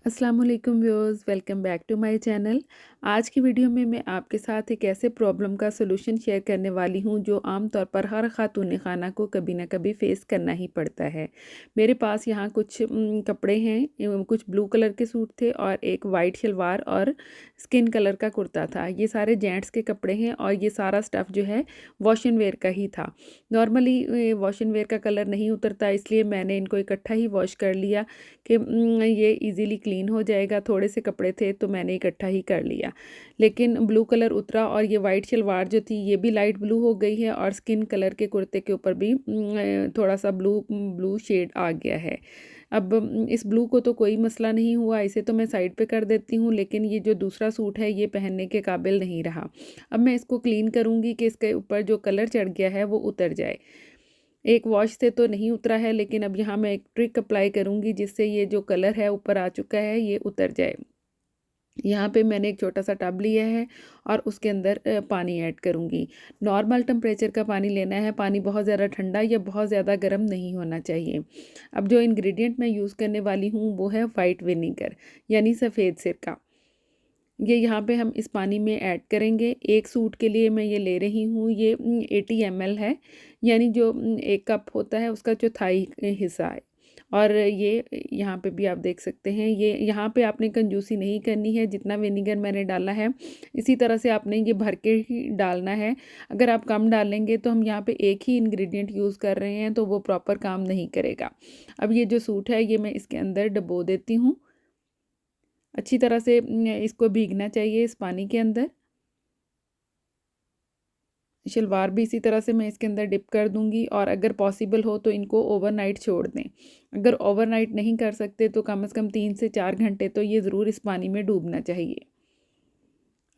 अस्सलाम वालेकुम viewers, welcome back to my channel. आज की वीडियो में मैं आपके साथ एक ऐसे प्रॉब्लम का सलूशन शेयर करने वाली हूं जो आम तौर पर हर खातून खाना को कभी ना कभी फेस करना ही पड़ता है। मेरे पास यहाँ कुछ कपड़े हैं, कुछ ब्लू कलर के सूट थे और एक वाइट शलवार और स्किन कलर का कुर्ता था। ये सारे जेंट्स के कपड़े हैं और ये सारा स्टफ़ जो है वॉश एंड वेयर का ही था। नॉर्मली वॉश एंड वेयर का कलर नहीं उतरता, इसलिए मैंने इनको इकट्ठा ही वॉश कर लिया कि ये इजीली क्लीन हो जाएगा। थोड़े से कपड़े थे तो मैंने इकट्ठा ही कर लिया, लेकिन ब्लू कलर उतरा और ये वाइट शलवार जो थी ये भी लाइट ब्लू हो गई है और स्किन कलर के कुर्ते के ऊपर भी थोड़ा सा ब्लू ब्लू शेड आ गया है। अब इस ब्लू को तो कोई मसला नहीं हुआ, इसे तो मैं साइड पे कर देती हूँ, लेकिन ये जो दूसरा सूट है ये पहनने के काबिल नहीं रहा। अब मैं इसको क्लीन करूँगी कि इसके ऊपर जो कलर चढ़ गया है वो उतर जाए। एक वॉश से तो नहीं उतरा है, लेकिन अब यहाँ मैं एक ट्रिक अप्लाई करूँगी जिससे ये जो कलर है ऊपर आ चुका है ये उतर जाए। यहाँ पे मैंने एक छोटा सा टब लिया है और उसके अंदर पानी ऐड करूँगी। नॉर्मल टेम्परेचर का पानी लेना है, पानी बहुत ज़्यादा ठंडा या बहुत ज़्यादा गर्म नहीं होना चाहिए। अब जो इंग्रेडिएंट मैं यूज़ करने वाली हूँ वो है वाइट विनेगर, यानी सफ़ेद सिरका। ये यहाँ पे हम इस पानी में ऐड करेंगे। एक सूट के लिए मैं ये ले रही हूँ, ये 80 ml है, यानी जो 1 कप होता है उसका चौथाई हिस्सा है। और ये यहाँ पे भी आप देख सकते हैं, ये यहाँ पे आपने कंजूसी नहीं करनी है। जितना विनेगर मैंने डाला है इसी तरह से आपने ये भर के ही डालना है। अगर आप कम डालेंगे तो हम यहाँ पे एक ही इंग्रेडिएंट यूज़ कर रहे हैं तो वो प्रॉपर काम नहीं करेगा। अब ये जो सूट है ये मैं इसके अंदर डुबो देती हूँ। अच्छी तरह से इसको भीगना चाहिए इस पानी के अंदर। शलवार भी इसी तरह से मैं इसके अंदर डिप कर दूंगी और अगर पॉसिबल हो तो इनको ओवरनाइट छोड़ दें। अगर ओवरनाइट नहीं कर सकते तो कम से कम 3 से 4 घंटे तो ये ज़रूर इस पानी में डूबना चाहिए।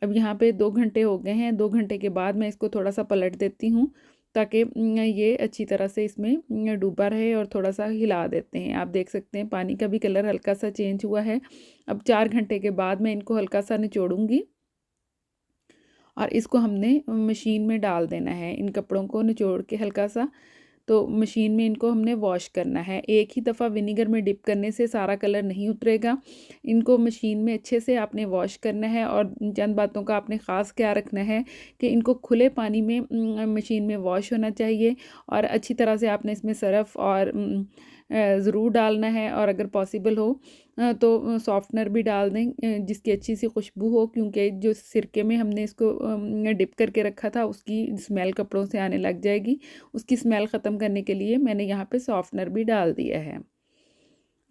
अब यहाँ पे 2 घंटे हो गए हैं। 2 घंटे के बाद मैं इसको थोड़ा सा पलट देती हूँ ताकि ये अच्छी तरह से इसमें डूबा रहे, और थोड़ा सा हिला देते हैं। आप देख सकते हैं पानी का भी कलर हल्का सा चेंज हुआ है। अब 4 घंटे के बाद मैं इनको हल्का सा निचोड़ूंगी और इसको हमने मशीन में डाल देना है। इन कपड़ों को निचोड़ के हल्का सा तो मशीन में इनको हमने वॉश करना है। एक ही दफ़ा विनेगर में डिप करने से सारा कलर नहीं उतरेगा। इनको मशीन में अच्छे से आपने वॉश करना है और चंद बातों का आपने ख़ास ख्याल रखना है कि इनको खुले पानी में मशीन में वॉश होना चाहिए और अच्छी तरह से आपने इसमें सरफ़ और ज़रूर डालना है, और अगर पॉसिबल हो तो सॉफ्टनर भी डाल दें जिसकी अच्छी सी खुशबू हो, क्योंकि जो सिरके में हमने इसको डिप करके रखा था उसकी स्मेल कपड़ों से आने लग जाएगी। उसकी स्मेल ख़त्म करने के लिए मैंने यहाँ पे सॉफ्टनर भी डाल दिया है।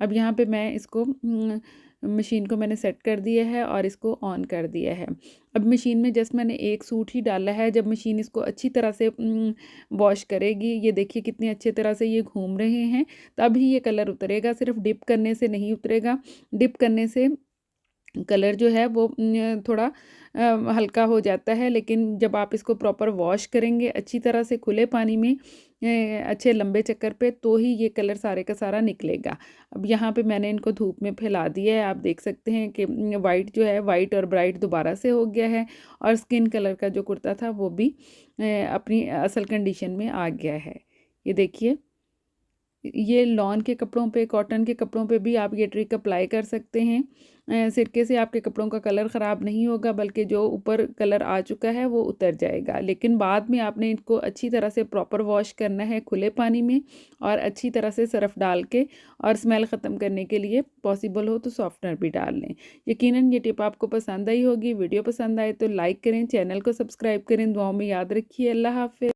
अब यहाँ पे मैं इसको मशीन को मैंने सेट कर दिया है और इसको ऑन कर दिया है। अब मशीन में जस्ट मैंने एक सूट ही डाला है। जब मशीन इसको अच्छी तरह से वॉश करेगी, ये देखिए कितनी अच्छी तरह से ये घूम रहे हैं, तभी ये कलर उतरेगा। सिर्फ डिप करने से नहीं उतरेगा। डिप करने से कलर जो है वो थोड़ा हल्का हो जाता है, लेकिन जब आप इसको प्रॉपर वॉश करेंगे अच्छी तरह से खुले पानी में अच्छे लंबे चक्कर पे, तो ही ये कलर सारे का सारा निकलेगा। अब यहाँ पे मैंने इनको धूप में फैला दिया है। आप देख सकते हैं कि वाइट जो है, वाइट और ब्राइट दोबारा से हो गया है और स्किन कलर का जो कुर्ता था वो भी अपनी असल कंडीशन में आ गया है। ये देखिए, ये लॉन के कपड़ों पे, कॉटन के कपड़ों पे भी आप ये ट्रिक अप्लाई कर सकते हैं। सिरके से आपके कपड़ों का कलर ख़राब नहीं होगा, बल्कि जो ऊपर कलर आ चुका है वो उतर जाएगा। लेकिन बाद में आपने इनको अच्छी तरह से प्रॉपर वॉश करना है खुले पानी में, और अच्छी तरह से सरफ़ डाल के, और स्मेल ख़त्म करने के लिए पॉसिबल हो तो सॉफ्टनर भी डाल लें। यकीनन ये टिप आपको पसंद आई होगी। वीडियो पसंद आए तो लाइक करें, चैनल को सब्सक्राइब करें। दुआओं में याद रखिए। अल्लाह हाफ़िज़।